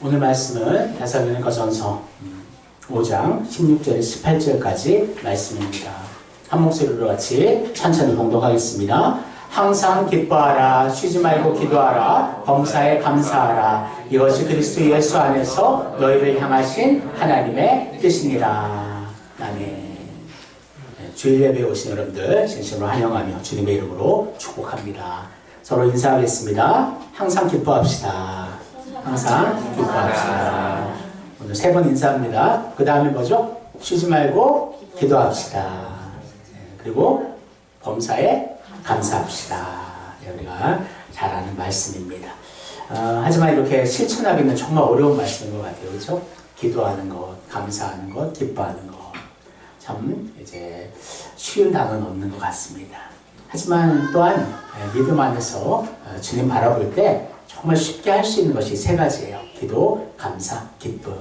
오늘 말씀은 데살로니가전서 5장 16절 18절까지 말씀입니다. 한 목소리로 같이 천천히 봉독하겠습니다. 항상 기뻐하라, 쉬지 말고 기도하라, 범사에 감사하라. 이것이 그리스도 예수 안에서 너희를 향하신 하나님의 뜻이니라. 아멘. 주일 예배에 오신 여러분들 진심으로 환영하며 주님의 이름으로 축복합니다. 서로 인사하겠습니다. 항상 기뻐합시다. 항상 기뻐합시다. 오늘 3번 인사합니다. 그 다음에 뭐죠? 쉬지 말고 기도합시다. 그리고 범사에 감사합시다. 우리가 잘 아는 말씀입니다. 하지만 이렇게 실천하기는 정말 어려운 말씀인 것 같아요. 그렇죠? 기도하는 것, 감사하는 것, 기뻐하는 것. 참 이제 쉬운 단어는 없는 것 같습니다. 하지만 또한 믿음 안에서 주님 바라볼 때 정말 쉽게 할 수 있는 것이 3가지예요. 기도, 감사, 기쁨.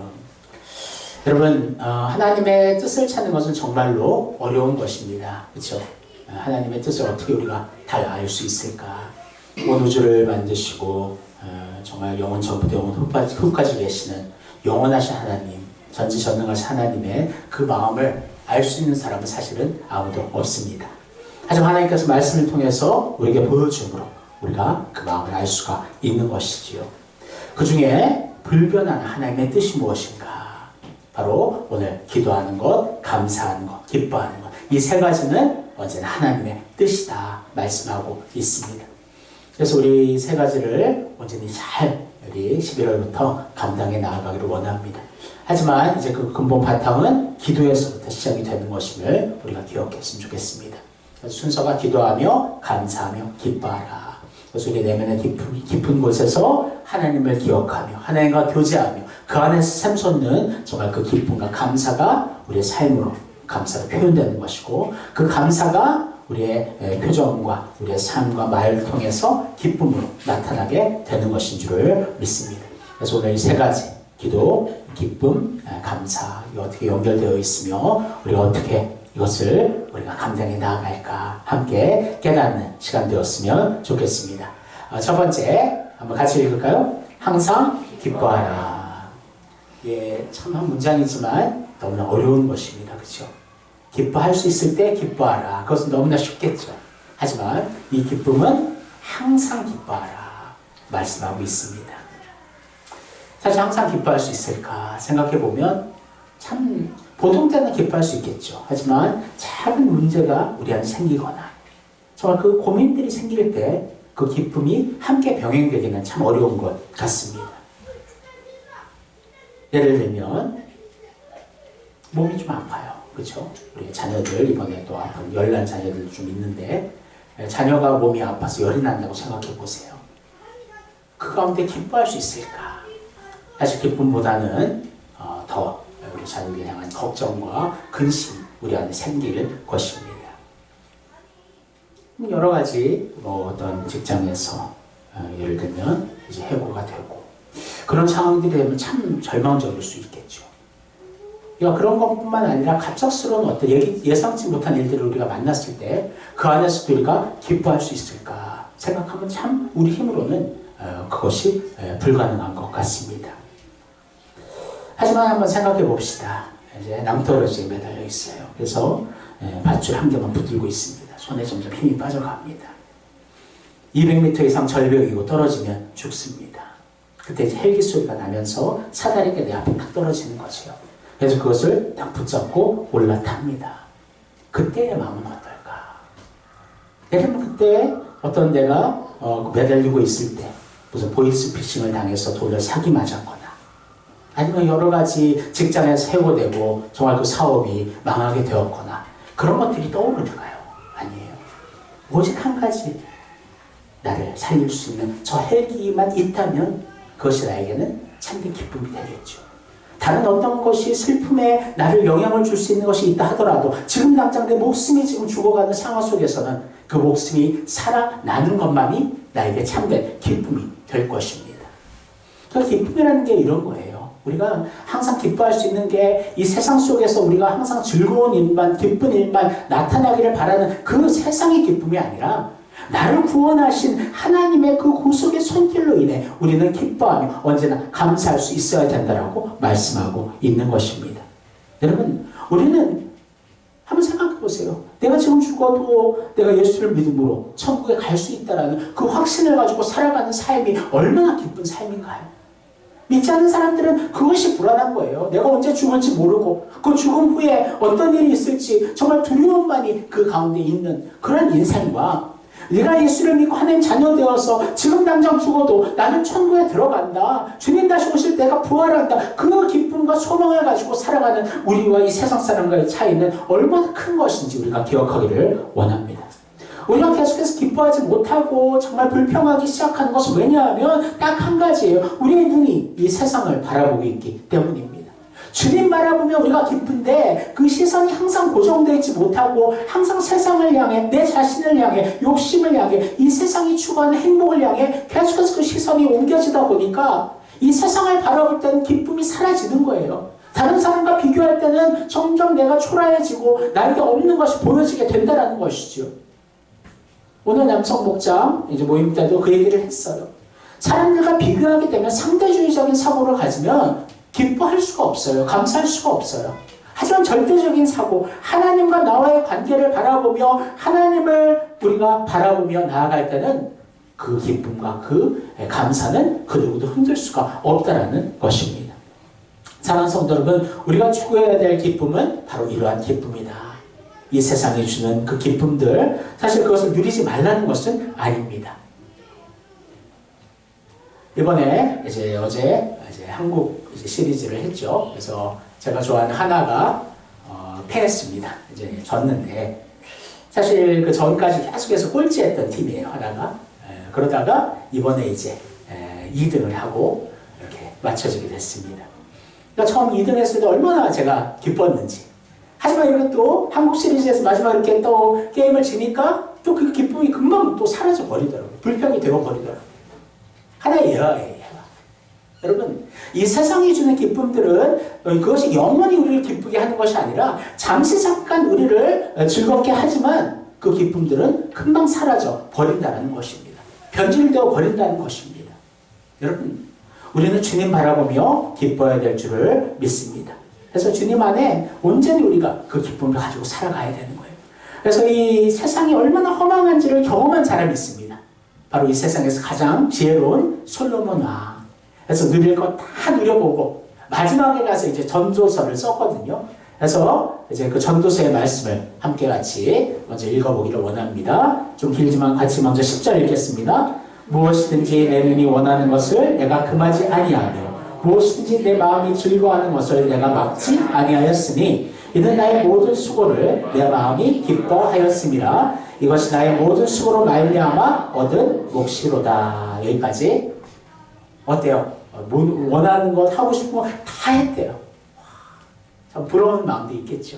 여러분, 하나님의 뜻을 찾는 것은 정말로 어려운 것입니다. 그렇죠? 하나님의 뜻을 어떻게 우리가 다 알 수 있을까? 온 우주를 만드시고 정말 영원 전부터 영원 후까지 계시는 영원하신 하나님, 전지전능하신 하나님의 그 마음을 알 수 있는 사람은 사실은 아무도 없습니다. 하지만 하나님께서 말씀을 통해서 우리에게 보여줌으로 우리가 그 마음을 알 수가 있는 것이지요. 그 중에 불변한 하나님의 뜻이 무엇인가? 바로 오늘 기도하는 것, 감사하는 것, 기뻐하는 것. 이 3가지는 언제나 하나님의 뜻이다 말씀하고 있습니다. 그래서 우리 3가지를 온전히 잘 우리 11월부터 감당해 나아가기를 원합니다. 하지만 이제 그 근본 바탕은 기도에서부터 시작이 되는 것임을 우리가 기억했으면 좋겠습니다. 그래서 순서가 기도하며 감사하며 기뻐하라. 그래서 우리 내면의 깊은 곳에서 하나님을 기억하며 하나님과 교제하며 그 안에서 샘솟는 정말 그 기쁨과 감사가 우리의 삶으로 감사로 표현되는 것이고 그 감사가 우리의 표정과 우리의 삶과 말을 통해서 기쁨으로 나타나게 되는 것인 줄을 믿습니다. 그래서 오늘 이 3가지 기도, 기쁨, 감사 이 어떻게 연결되어 있으며 우리가 어떻게 이것을 우리가 감당해 나아갈까 함께 깨닫는 시간 되었으면 좋겠습니다. 첫 번째 한번 같이 읽을까요? 항상 기뻐하라. 예, 참 한 문장이지만 너무나 어려운 것입니다. 그렇죠? 기뻐할 수 있을 때 기뻐하라. 그것은 너무나 쉽겠죠. 하지만 이 기쁨은 항상 기뻐하라 말씀하고 있습니다. 사실 항상 기뻐할 수 있을까 생각해보면 참 보통 때는 기뻐할 수 있겠죠. 하지만 작은 문제가 우리 안에 생기거나 정말 그 고민들이 생길 때 그 기쁨이 함께 병행되기는 참 어려운 것 같습니다. 예를 들면 몸이 좀 아파요. 그렇죠? 우리 자녀들 이번에 또 아픈 열난 자녀들 좀 있는데 자녀가 몸이 아파서 열이 난다고 생각해 보세요. 그 가운데 기뻐할 수 있을까? 사실 기쁨보다는 더 우리 자녀를 향한 걱정과 근심 우리 안에 생길 것입니다. 여러 가지 어떤 직장에서 예를 들면 이제 해고가 되고 그런 상황들이 되면 참 절망적일 수 있겠죠. 그러니까 그런 것뿐만 아니라 갑작스러운 어떤 예상치 못한 일들을 우리가 만났을 때 그 안에서도 우리가 기뻐할 수 있을까 생각하면 참 우리 힘으로는 그것이 불가능한 것 같습니다. 하지만 한번 생각해 봅시다. 이제 낭떠러지에 매달려 있어요. 그래서 밧줄 한 개만 붙들고 있습니다. 손에 점점 힘이 빠져갑니다. 200m 이상 절벽이고 떨어지면 죽습니다. 그때 이제 헬기 소리가 나면서 사다리가 내 앞에 딱 떨어지는 거죠. 그래서 그것을 딱 붙잡고 올라탑니다. 그때의 마음은 어떨까? 예를 들면 그때 어떤 내가 매달리고 있을 때 무슨 보이스피싱을 당해서 돈을 사기 맞았거나 아니면 여러 가지 직장에서 해고되고 정말 그 사업이 망하게 되었거나 그런 것들이 떠오르는가요? 아니에요. 오직 한 가지 나를 살릴 수 있는 저 헬기만 있다면 그것이 나에게는 참된 기쁨이 되겠죠. 다른 어떤 것이 슬픔에 나를 영향을 줄 수 있는 것이 있다 하더라도 지금 당장 내 목숨이 지금 죽어가는 상황 속에서는 그 목숨이 살아나는 것만이 나에게 참된 기쁨이 될 것입니다. 그 기쁨이라는 게 이런 거예요. 우리가 항상 기뻐할 수 있는 게 이 세상 속에서 우리가 항상 즐거운 일만 기쁜 일만 나타나기를 바라는 그 세상의 기쁨이 아니라 나를 구원하신 하나님의 그 구속의 손길로 인해 우리는 기뻐하며 언제나 감사할 수 있어야 된다라고 말씀하고 있는 것입니다. 여러분, 우리는 한번 생각해 보세요. 내가 지금 죽어도 내가 예수를 믿음으로 천국에 갈 수 있다라는 그 확신을 가지고 살아가는 삶이 얼마나 기쁜 삶인가요? 믿지 않는 사람들은 그것이 불안한 거예요. 내가 언제 죽을지 모르고 그 죽음 후에 어떤 일이 있을지 정말 두려움만이 그 가운데 있는 그런 인생과 내가 예수를 믿고 하나님 자녀 되어서 지금 당장 죽어도 나는 천국에 들어간다. 주님 다시 오실 때가 부활한다. 그 기쁨과 소망을 가지고 살아가는 우리와 이 세상 사람과의 차이는 얼마나 큰 것인지 우리가 기억하기를 원합니다. 우리가 계속해서 기뻐하지 못하고 정말 불평하기 시작하는 것은 왜냐하면 딱 한 가지예요. 우리의 눈이 이 세상을 바라보고 있기 때문입니다. 주님 바라보면 우리가 기쁜데 그 시선이 항상 고정되어 있지 못하고 항상 세상을 향해 내 자신을 향해 욕심을 향해 이 세상이 추구하는 행복을 향해 계속해서 그 시선이 옮겨지다 보니까 이 세상을 바라볼 때는 기쁨이 사라지는 거예요. 다른 사람과 비교할 때는 점점 내가 초라해지고 나에게 없는 것이 보여지게 된다는 것이죠. 오늘 남성 목장 이제 모임 때도 그 얘기를 했어요. 사람들과 비교하게 되면 상대주의적인 사고를 가지면 기뻐할 수가 없어요. 감사할 수가 없어요. 하지만 절대적인 사고, 하나님과 나와의 관계를 바라보며 하나님을 우리가 바라보며 나아갈 때는 그 기쁨과 그 감사는 그 누구도 흔들 수가 없다라는 것입니다. 사랑하는 성도 여러분, 우리가 추구해야 될 기쁨은 바로 이러한 기쁨이다. 이 세상이 주는 그 기쁨들, 사실 그것을 누리지 말라는 것은 아닙니다. 이번에 어제 한국 시리즈를 했죠. 그래서 제가 좋아하는 하나가 패했습니다. 이제 졌는데 사실 그 전까지 계속해서 꼴찌했던 팀이에요. 하나가. 그러다가 이번에 이제 2등을 하고 이렇게 맞춰지게 됐습니다. 그러니까 처음 2등 했을 때 얼마나 제가 기뻤는지. 하지만 이렇게 또 한국 시리즈에서 마지막 이렇게 또 게임을 지니까 또 그 기쁨이 금방 또 사라져 버리더라고요. 불평이 되어 버리더라고요. 하나의 예화예요. 여러분, 이 세상이 주는 기쁨들은 그것이 영원히 우리를 기쁘게 하는 것이 아니라 잠시 잠깐 우리를 즐겁게 하지만 그 기쁨들은 금방 사라져 버린다는 것입니다. 변질되어 버린다는 것입니다. 여러분, 우리는 주님 바라보며 기뻐해야 될 줄을 믿습니다. 그래서 주님 안에 온전히 우리가 그 기쁨을 가지고 살아가야 되는 거예요. 그래서 이 세상이 얼마나 허망한지를 경험한 사람이 있습니다. 바로 이 세상에서 가장 지혜로운 솔로몬 왕. 그래서 누릴 거 다 누려보고 마지막에 가서 이제 전도서를 썼거든요. 그래서 이제 그 전도서의 말씀을 함께 같이 먼저 읽어보기를 원합니다. 좀 길지만 같이 먼저 10절 읽겠습니다. 무엇이든지 내 눈이 원하는 것을 내가 금하지 아니하며 무엇이든지 내 마음이 즐거워하는 것을 내가 막지 아니하였으니 이는 나의 모든 수고를 내 마음이 기뻐하였음이라. 이것이 나의 모든 수고로 말미암아 얻은 몫이로다. 여기까지. 어때요? 원하는 것, 하고 싶은 거 다 했대요. 참 부러운 마음도 있겠죠.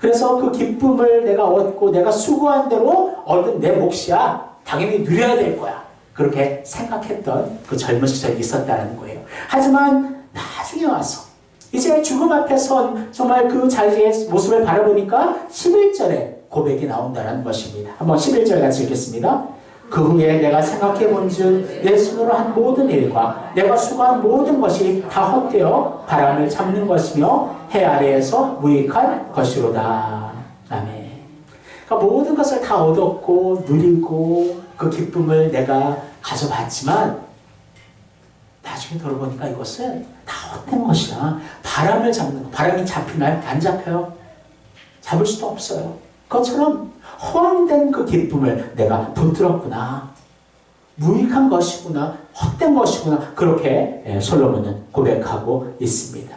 그래서 그 기쁨을 내가 얻고 내가 수고한 대로 얻은 내 몫이야. 당연히 누려야 될 거야. 그렇게 생각했던 그 젊은 시절이 있었다는 거예요. 하지만 나중에 와서 이제 죽음 앞에 선 정말 그 자리의 모습을 바라보니까 11절에 고백이 나온다는 것입니다. 한번 11절 같이 읽겠습니다. 그 후에 내가 생각해 본즉 내 손으로 한 모든 일과 내가 수고한 모든 것이 다 헛되어 바람을 잡는 것이며 해 아래에서 무익한 것이로다. 아멘. 그러니까 모든 것을 다 얻었고 누리고 그 기쁨을 내가 가져봤지만 나중에 돌아보니까 이것은 다 헛된 것이다. 바람을 잡는 것. 바람이 잡히나요? 안 잡혀요. 잡을 수도 없어요. 그것처럼 허황된 그 기쁨을 내가 붙들었구나. 무익한 것이구나. 헛된 것이구나. 그렇게 솔로몬은 고백하고 있습니다.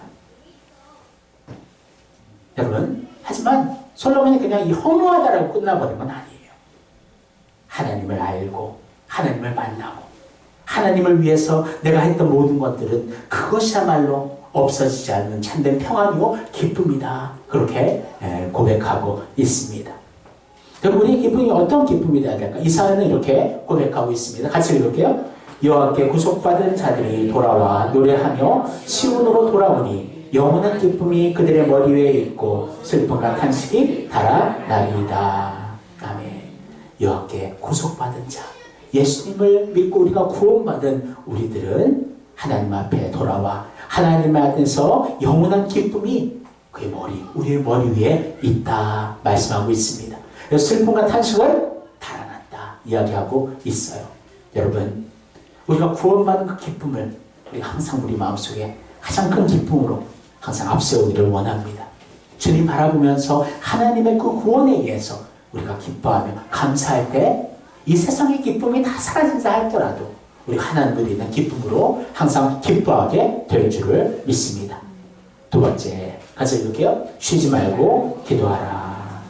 여러분, 하지만 솔로몬이 그냥 이 허무하다라고 끝나버린 건 아니에요. 하나님을 알고 하나님을 만나고 하나님을 위해서 내가 했던 모든 것들은 그것이야말로 없어지지 않는 참된 평안이고 기쁨이다. 그렇게 고백하고 있습니다. 그럼 우리의 기쁨이 어떤 기쁨이 되어야 될까? 이사야는 이렇게 고백하고 있습니다. 같이 읽을게요. 여호와께 구속받은 자들이 돌아와 노래하며 시온으로 돌아오니 영원한 기쁨이 그들의 머리 위에 있고 슬픔과 탄식이 달아나리이다. 아멘. 이와 함께 구속받은 자, 예수님을 믿고 우리가 구원받은 우리들은 하나님 앞에 돌아와 하나님 앞에서 영원한 기쁨이 그의 우리의 머리 위에 있다 말씀하고 있습니다. 슬픔과 탄식을 달아났다 이야기하고 있어요. 여러분, 우리가 구원받은 그 기쁨을 우리가 항상 우리 마음속에 가장 큰 기쁨으로 항상 앞세우기를 원합니다. 주님 바라보면서 하나님의 그 구원에 의해서 우리가 기뻐하며 감사할 때 이 세상의 기쁨이 다 사라진다 할더라도 우리가 하나님을 믿는 기쁨으로 항상 기뻐하게 될 줄을 믿습니다. 두 번째, 같이 읽을게요. 쉬지 말고 기도하라.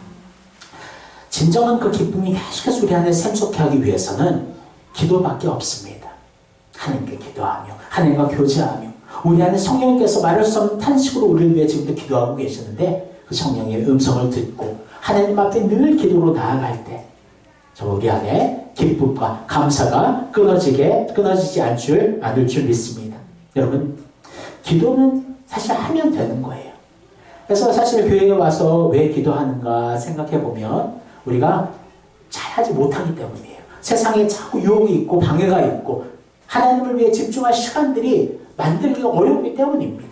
진정한 그 기쁨이 계속해서 우리 안에 샘솟게 하기 위해서는 기도밖에 없습니다. 하나님께 기도하며 하나님과 교제하며 우리 안에 성령께서 말할 수 없는 탄식으로 우리를 위해 지금도 기도하고 계시는데 그 성령의 음성을 듣고 하나님 앞에 늘 기도로 나아갈 때 우리 안에 기쁨과 감사가 끊어지지 않을 줄 믿습니다. 여러분, 기도는 사실 하면 되는 거예요. 그래서 사실 교회에 와서 왜 기도하는가 생각해 보면 우리가 잘하지 못하기 때문이에요. 세상에 자꾸 유혹이 있고 방해가 있고 하나님을 위해 집중할 시간들이 만들기가 어렵기 때문입니다.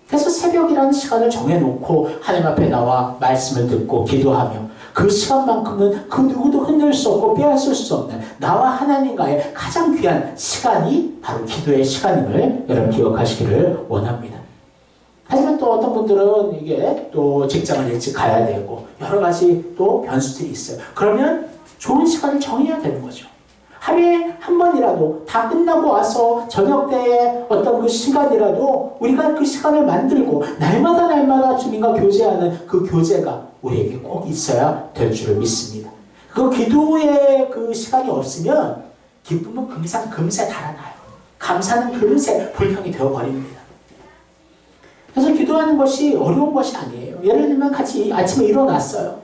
그래서 새벽이라는 시간을 정해놓고 하나님 앞에 나와 말씀을 듣고 기도하며 그 시간만큼은 그 누구도 흔들 수 없고 빼앗을 수 없는 나와 하나님과의 가장 귀한 시간이 바로 기도의 시간임을 여러분 기억하시기를 원합니다. 하지만 또 어떤 분들은 이게 또 직장을 일찍 가야 되고 여러 가지 또 변수들이 있어요. 그러면 좋은 시간을 정해야 되는 거죠. 하루에 한 번이라도 다 끝나고 와서 저녁 때에 어떤 그 시간이라도 우리가 그 시간을 만들고 날마다 주님과 교제하는 그 교제가 우리에게 꼭 있어야 될 줄을 믿습니다. 그 기도의 그 시간이 없으면 기쁨은 금세 달아나요. 감사는 금세 불평이 되어버립니다. 그래서 기도하는 것이 어려운 것이 아니에요. 예를 들면 같이 아침에 일어났어요.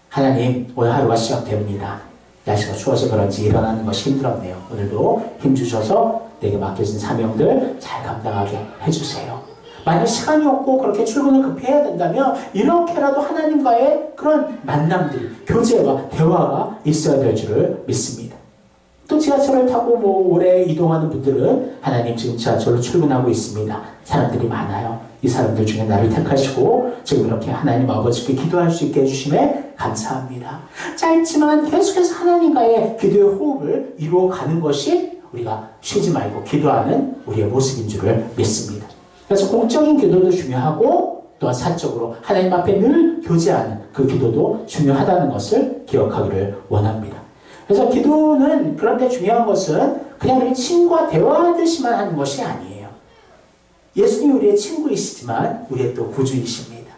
하나님, 오늘 하루가 시작됩니다. 날씨가 추워서 그런지 일어나는 것이 힘들었네요. 오늘도 힘주셔서 내게 맡겨진 사명들 잘 감당하게 해주세요. 만약 시간이 없고 그렇게 출근을 급히 해야 된다면 이렇게라도 하나님과의 그런 만남들이, 교제와 대화가 있어야 될 줄을 믿습니다. 또 지하철을 타고 오래 이동하는 분들은 하나님 지금 지하철로 출근하고 있습니다. 사람들이 많아요. 이 사람들 중에 나를 택하시고 지금 이렇게 하나님 아버지께 기도할 수 있게 해주심에 감사합니다. 짧지만 계속해서 하나님과의 기도의 호흡을 이루어가는 것이 우리가 쉬지 말고 기도하는 우리의 모습인 줄을 믿습니다. 그래서 공적인 기도도 중요하고 또한 사적으로 하나님 앞에 늘 교제하는 그 기도도 중요하다는 것을 기억하기를 원합니다. 그래서 기도는 그런데 중요한 것은 그냥 우리 친구와 대화하듯이만 하는 것이 아니에요. 예수님이 우리의 친구이시지만 우리의 또 구주이십니다.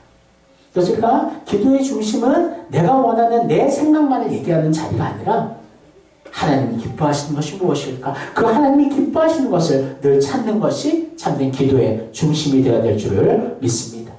그래서 우리가 기도의 중심은 내가 원하는 내 생각만을 얘기하는 자리가 아니라 하나님이 기뻐하시는 것이 무엇일까? 그 하나님이 기뻐하시는 것을 늘 찾는 것이 참된 기도의 중심이 되어야 될 줄을 믿습니다.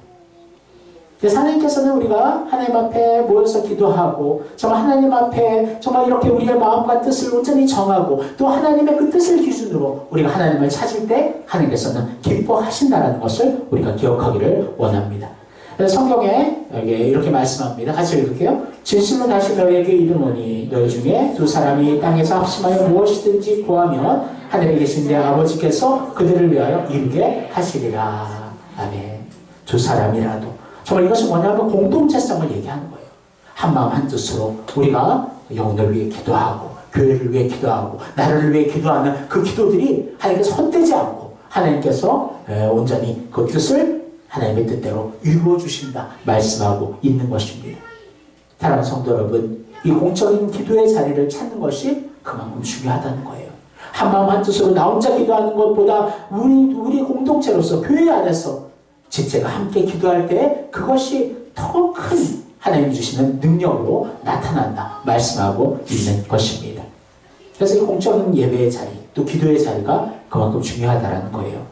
그래서 하나님께서는 우리가 하나님 앞에 모여서 기도하고 정말 하나님 앞에 정말 이렇게 우리의 마음과 뜻을 온전히 정하고 또 하나님의 그 뜻을 기준으로 우리가 하나님을 찾을 때 하나님께서는 기뻐하신다는 것을 우리가 기억하기를 원합니다. 그래서 성경에 이렇게 말씀합니다. 같이 읽을게요. 진실로 다시 너희에게 이르노니 너희 중에 두 사람이 땅에서 합심하여 무엇이든지 구하면 하늘에 계신 내 아버지께서 그들을 위하여 이루게 하시리라. 아멘. 두 사람이라도 정말 이것은 뭐냐면 공동체성을 얘기하는 거예요. 한마음 한뜻으로 우리가 영혼을 위해 기도하고 교회를 위해 기도하고 나라를 위해 기도하는 그 기도들이 하나님께서 헛되지 않고 하나님께서 온전히 그 뜻을 하나님의 뜻대로 이루어 주신다 말씀하고 있는 것입니다. 사랑하는 성도 여러분, 이 공적인 기도의 자리를 찾는 것이 그만큼 중요하다는 거예요. 한마음 한뜻으로 나 혼자 기도하는 것보다 우리 공동체로서 교회 안에서 지체가 함께 기도할 때 그것이 더 큰 하나님이 주시는 능력으로 나타난다 말씀하고 있는 것입니다. 그래서 이 공적인 예배의 자리 또 기도의 자리가 그만큼 중요하다는 거예요.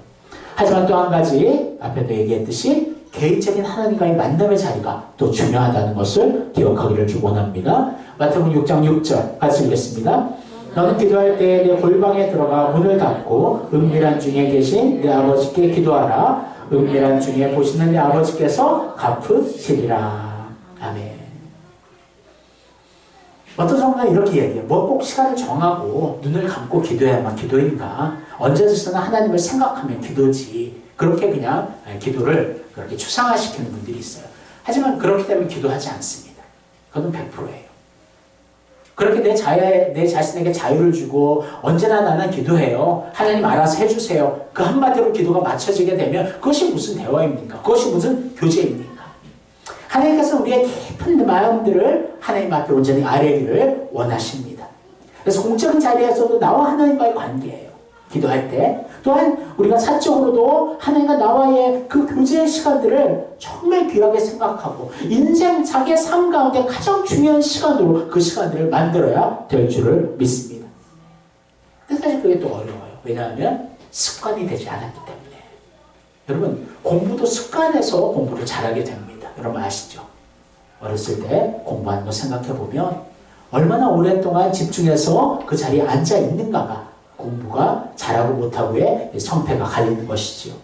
하지만 또 한 가지 앞에도 얘기했듯이 개인적인 하나님과의 만남의 자리가 또 중요하다는 것을 기억하기를 원합니다. 마태복음 6장 6절 같이 읽겠습니다. 너는 기도할 때 내 골방에 들어가 문을 닫고 은밀한 중에 계신 내 아버지께 기도하라. 은밀한 중에 보시는 내 아버지께서 갚으시리라. 아멘. 어떤 성도는 이렇게 얘기해요. 뭐 꼭 시간을 정하고 눈을 감고 기도해야만 기도인가? 언제든지 하나님을 생각하면 기도지. 그렇게 그냥 기도를 그렇게 추상화시키는 분들이 있어요. 하지만 그렇기 때문에 기도하지 않습니다. 그건 100%예요. 그렇게 내 자신에게 자유를 주고 언제나 나는 기도해요. 하나님 알아서 해주세요. 그 한마디로 기도가 맞춰지게 되면 그것이 무슨 대화입니까? 그것이 무슨 교제입니까? 하나님께서 우리의 깊은 마음들을 하나님 앞에 온전히 아뢰기를 원하십니다. 그래서 공적인 자리에서도 나와 하나님과의 관계예요. 기도할 때. 또한 우리가 사적으로도 하나님과 나와의 그 교제의 시간들을 정말 귀하게 생각하고 인생 자기의 삶 가운데 가장 중요한 시간으로 그 시간들을 만들어야 될 줄을 믿습니다. 근데 사실 그게 또 어려워요. 왜냐하면 습관이 되지 않았기 때문에. 여러분, 공부도 습관에서 공부를 잘하게 됩니다. 여러분 아시죠? 어렸을 때 공부하는 거 생각해보면 얼마나 오랫동안 집중해서 그 자리에 앉아 있는가가 공부가 잘하고 못하고의 성패가 갈리는 것이지요.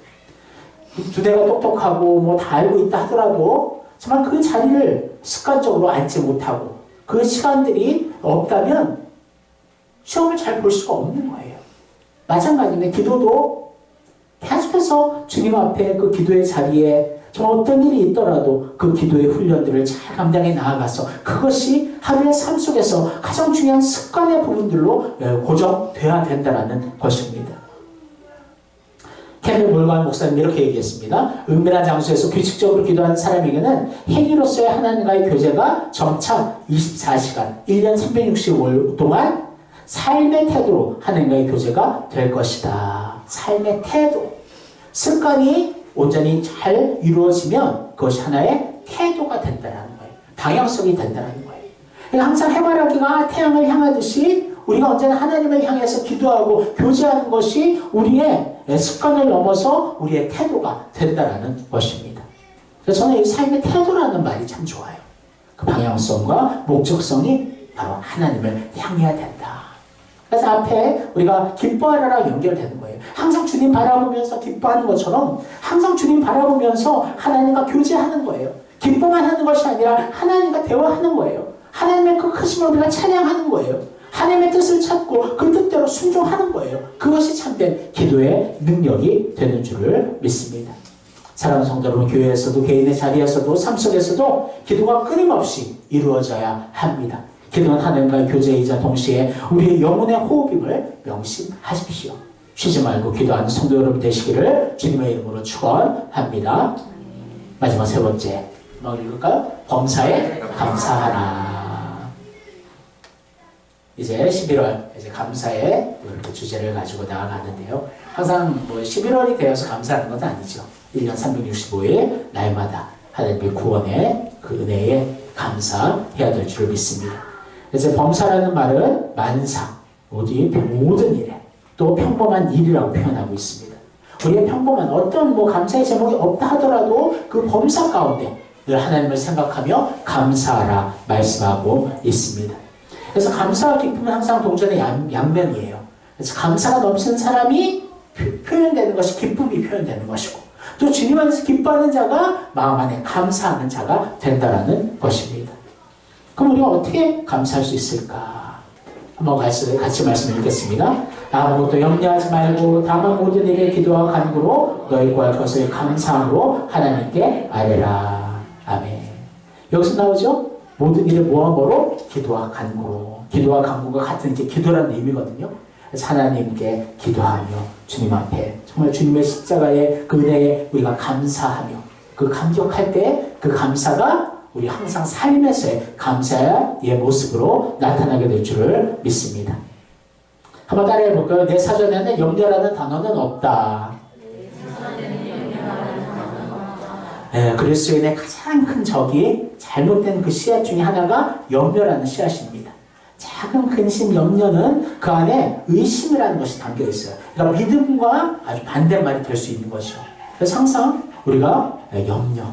두뇌가 똑똑하고 뭐 다 알고 있다 하더라도 정말 그 자리를 습관적으로 앉지 못하고 그 시간들이 없다면 시험을 잘 볼 수가 없는 거예요. 마찬가지로 기도도 계속해서 주님 앞에 그 기도의 자리에 정말 어떤 일이 있더라도 그 기도의 훈련들을 잘 감당해 나아가서 그것이 하루의 삶 속에서 가장 중요한 습관의 부분들로 고정되어야 된다는 것입니다. 케빈 몰건 목사님 이렇게 얘기했습니다. 은밀한 장소에서 규칙적으로 기도하는 사람에게는 행위로서의 하나님과의 교제가 점차 24시간, 1년 365일 동안 삶의 태도로 하나님과의 교제가 될 것이다. 삶의 태도. 습관이 온전히 잘 이루어지면 그것이 하나의 태도가 된다는 거예요. 방향성이 된다는 거예요. 그러니까 항상 해바라기가 태양을 향하듯이 우리가 언제나 하나님을 향해서 기도하고 교제하는 것이 우리의 습관을 넘어서 우리의 태도가 된다는 것입니다. 그래서 저는 이 삶의 태도라는 말이 참 좋아요. 그 방향성과 목적성이 바로 하나님을 향해야 된다. 그래서 앞에 우리가 기뻐하라랑 연결되는 거예요. 항상 주님 바라보면서 기뻐하는 것처럼 항상 주님 바라보면서 하나님과 교제하는 거예요. 기뻐만 하는 것이 아니라 하나님과 대화하는 거예요. 하나님의 그 크심을 우리가 찬양하는 거예요. 하나님의 뜻을 찾고 그 뜻대로 순종하는 거예요. 그것이 참된 기도의 능력이 되는 줄을 믿습니다. 사랑하는 성도 여러분, 교회에서도 개인의 자리에서도 삶 속에서도 기도가 끊임없이 이루어져야 합니다. 기도는 하나님과의 교제이자 동시에 우리의 영혼의 호흡임을 명심하십시오. 쉬지 말고 기도하는 성도 여러분 되시기를 주님의 이름으로 축원합니다. 마지막 세 번째 뭐 읽을까요? 범사에 감사하라. 이제 11월 이제 감사의 이렇게 주제를 가지고 나아가는데요. 항상 뭐 11월이 되어서 감사하는 건 아니죠. 1년 365일 날마다 하나님의 구원의 그 은혜에 감사해야 될 줄 믿습니다. 이제 범사라는 말은 만사, 모든 일에 또 평범한 일이라고 표현하고 있습니다. 우리의 평범한 어떤 감사의 제목이 없다 하더라도 그 범사 가운데 늘 하나님을 생각하며 감사하라 말씀하고 있습니다. 그래서 감사와 기쁨은 항상 동전의 양면이에요. 그래서 감사가 넘치는 사람이 표현되는 것이 기쁨이 표현되는 것이고 또 주님 안에서 기뻐하는 자가 마음 안에 감사하는 자가 된다는 것입니다. 그럼 우리가 어떻게 감사할 수 있을까? 한번 같이 말씀을 읽겠습니다. 아무것도 염려하지 말고 다만 모든 일에 기도와 간구로 너희 구할 것을 감사함으로 하나님께 아뢰라. 아멘. 여기서 나오죠? 모든 일에 뭐로? 기도와 간구로. 기도와 간구가 같은 게 기도라는 의미거든요. 그래서 하나님께 기도하며 주님 앞에 정말 주님의 십자가의 그 은혜에 우리가 감사하며 그 감격할 때 그 감사가 우리 항상 삶에서의 감사의 모습으로 나타나게 될 줄을 믿습니다. 한번 따라해 볼까요? 내 사전에는 염려라는 단어는 없다. 네, 그리스도인의 가장 큰 적이 잘못된 그 씨앗 중에 하나가 염려라는 씨앗입니다. 작은 근심, 염려는 그 안에 의심이라는 것이 담겨 있어요. 그러니까 믿음과 아주 반대말이 될 수 있는 것이죠. 그래서 항상 우리가 염려,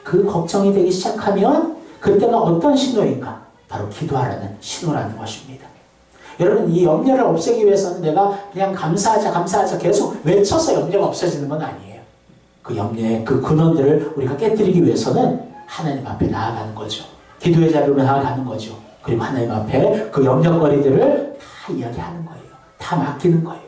그 걱정이 되기 시작하면 그때가 어떤 신호인가? 바로 기도하라는 신호라는 것입니다. 여러분, 이 염려를 없애기 위해서는 내가 그냥 감사하자 계속 외쳐서 염려가 없어지는 건 아니에요. 그 염려의 그 근원들을 우리가 깨뜨리기 위해서는 하나님 앞에 나아가는 거죠. 기도의 자리로 나아가는 거죠. 그리고 하나님 앞에 그 염려거리들을 다 이야기하는 거예요. 다 맡기는 거예요.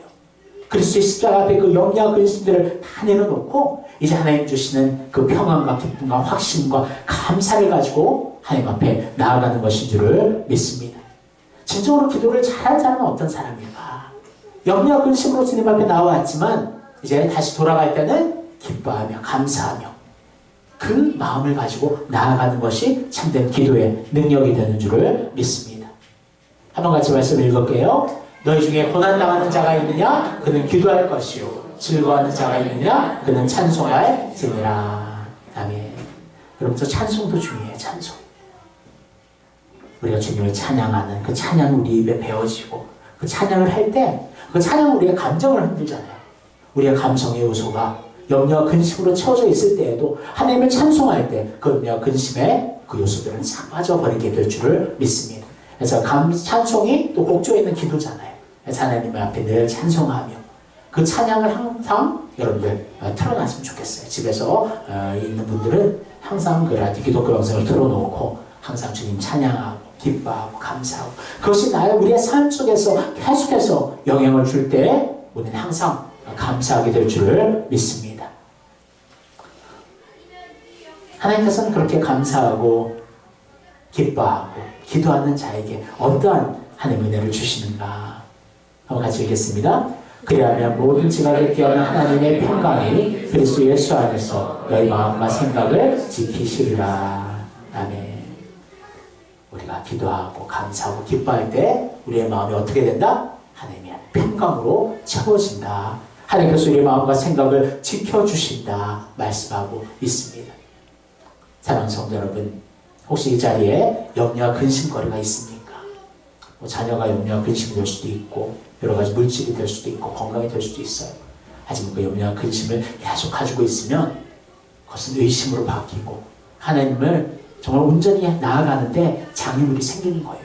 그리스도의 십자가 앞에 그 염려와 근심들을 다 내려놓고 이제 하나님 주시는 그 평안과 기쁨과 확신과 감사를 가지고 하나님 앞에 나아가는 것인 줄을 믿습니다. 진정으로 기도를 잘하는 사람은 어떤 사람일까? 염려와 근심으로 주님 앞에 나와왔지만 이제 다시 돌아갈 때는 기뻐하며 감사하며 그 마음을 가지고 나아가는 것이 참된 기도의 능력이 되는 줄을 믿습니다. 한번 같이 말씀을 읽을게요. 너희 중에 고난당하는 자가 있느냐? 그는 기도할 것이요. 즐거워하는 자가 있느냐? 그는 찬송할지니라. 아멘. 여러분, 저 찬송도 중요해요. 찬송. 우리가 주님을 찬양하는 그 찬양 우리 입에 배워지고 그 찬양을 할 때 그 찬양은 우리의 감정을 흔들잖아요. 우리의 감성의 요소가 염려와 근심으로 채워져 있을 때에도 하나님을 찬송할 때 그 염려와 근심의 그 요소들은 싹 빠져버리게 될 줄을 믿습니다. 그래서 찬송이 또 곡조에 있는 기도잖아요. 그래서 하나님 앞에 늘 찬송하며 그 찬양을 항상 여러분들 틀어놨으면 좋겠어요. 집에서 있는 분들은 항상 그 라디오 기독교 영상을 틀어놓고 항상 주님 찬양하고 기뻐하고 감사하고 그것이 우리의 삶 속에서 계속해서 영향을 줄 때 우리는 항상 감사하게 될 줄을 믿습니다. 하나님께서는 그렇게 감사하고 기뻐하고 기도하는 자에게 어떠한 하나님의 은혜를 주시는가 한번 같이 읽겠습니다. 그리하면 모든 지각에 뛰어난 하나님의 평강이 그리스도 예수 안에서 너희 마음과 생각을 지키시리라. 아멘. 우리가 기도하고 감사하고 기뻐할 때 우리의 마음이 어떻게 된다? 하나님의 평강으로 채워진다. 하나님께서 우리의 마음과 생각을 지켜주신다 말씀하고 있습니다. 사랑하는 성도 여러분, 혹시 이 자리에 염려와 근심거리가 있습니까? 자녀가 염려와 근심이 될 수도 있고 여러 가지 물질이 될 수도 있고 건강이 될 수도 있어요. 하지만 그 염려와 근심을 계속 가지고 있으면 그것은 의심으로 바뀌고 하나님을 정말 온전히 나아가는데 장애물이 생기는 거예요.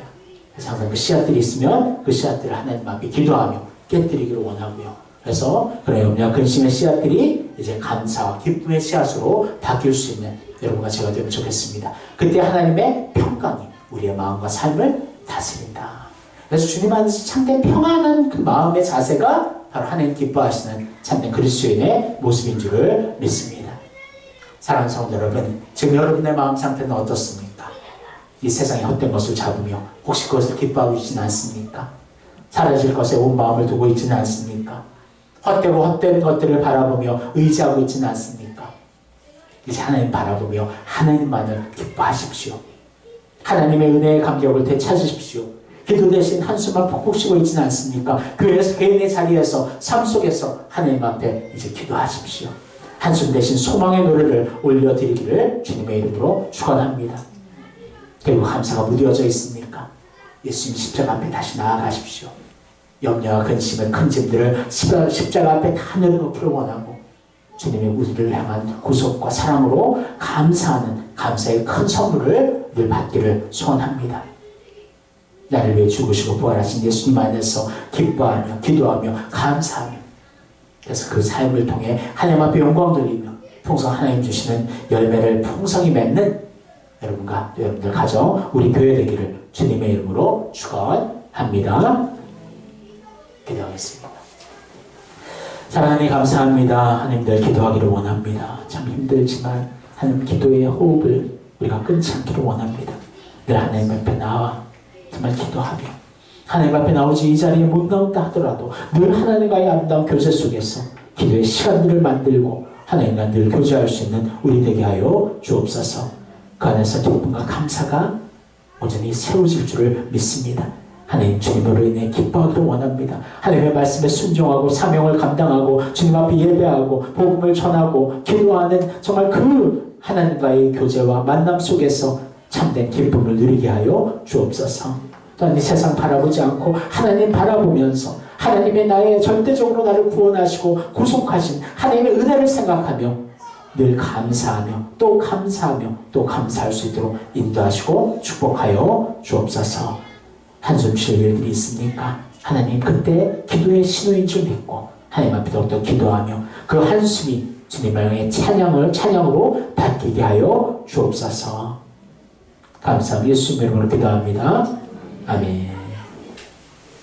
그래서 항상 그 씨앗들이 있으면 그 씨앗들을 하나님 앞에 기도하며 깨뜨리기를 원하고요. 그래서 그런 염려와 근심의 씨앗들이 이제 감사와 기쁨의 씨앗으로 바뀔 수 있는 여러분과 제가 되면 좋겠습니다. 그때 하나님의 평강이 우리의 마음과 삶을 다스린다. 그래서 주님 안에서 참된 평안한 그 마음의 자세가 바로 하나님 기뻐하시는 참된 그리스도인의 모습인 줄을 믿습니다. 사랑하는 성도 여러분, 지금 여러분의 마음 상태는 어떻습니까? 이 세상의 헛된 것을 잡으며 혹시 그것을 기뻐하고 있지는 않습니까? 사라질 것에 온 마음을 두고 있지는 않습니까? 헛되고 헛된 것들을 바라보며 의지하고 있지는 않습니까? 이제 하나님 바라보며 하나님만을 기뻐하십시오. 하나님의 은혜의 감격을 되찾으십시오. 기도 대신 한숨만 푹푹 쉬고 있지는 않습니까? 교회에서 개인의 자리에서 삶 속에서 하나님 앞에 이제 기도하십시오. 한숨 대신 소망의 노래를 올려드리기를 주님의 이름으로 축원합니다. 그리고 감사가 무뎌져 있습니까? 예수님 십자가 앞에 다시 나아가십시오. 염려와 근심의 큰 짐들을 십자가 앞에 다 내려놓기를 원하고 주님의 우리를 향한 구속과 사랑으로 감사하는 감사의 큰 선물을 늘 받기를 소원합니다. 나를 위해 죽으시고 부활하신 예수님 안에서 기뻐하며 기도하며 감사하며 그래서 그 삶을 통해 하나님 앞에 영광 돌리며 풍성 하나님 주시는 열매를 풍성히 맺는 여러분과 여러분들 가정 우리 교회 되기를 주님의 이름으로 축원합니다. 기도하겠습니다. 사랑하니 감사합니다. 하나님들 기도하기를 원합니다. 참 힘들지만 하나님 기도의 호흡을 우리가 끊지 않기를 원합니다. 늘 하나님 앞에 나와 정말 기도하며 하나님 앞에 나오지 이 자리에 못 나온다 하더라도 늘 하나님과의 아름다운 교제 속에서 기도의 시간들을 만들고 하나님과 늘 교제할 수 있는 우리 되게 하여 주옵소서. 그 안에서 기쁨과 감사가 온전히 세워질 줄을 믿습니다. 하나님 주님으로 인해 기뻐하기를 원합니다. 하나님의 말씀에 순종하고 사명을 감당하고 주님 앞에 예배하고 복음을 전하고 기도하는 정말 그 하나님과의 교제와 만남 속에서 참된 기쁨을 누리게 하여 주옵소서. 또한 이 세상 바라보지 않고 하나님 바라보면서 하나님의 나의 절대적으로 나를 구원하시고 구속하신 하나님의 은혜를 생각하며 늘 감사하며 또 감사하며 또 감사할 수 있도록 인도하시고 축복하여 주옵소서. 한숨 쉴 일들이 있습니까? 하나님 그때 기도의 신호인 줄 믿고 하나님 앞에 더욱더 기도하며 그 한숨이 주님을 향해 찬양으로 바뀌게 하여 주옵소서. 감사합니다. 예수 이름으로 기도합니다. 아멘.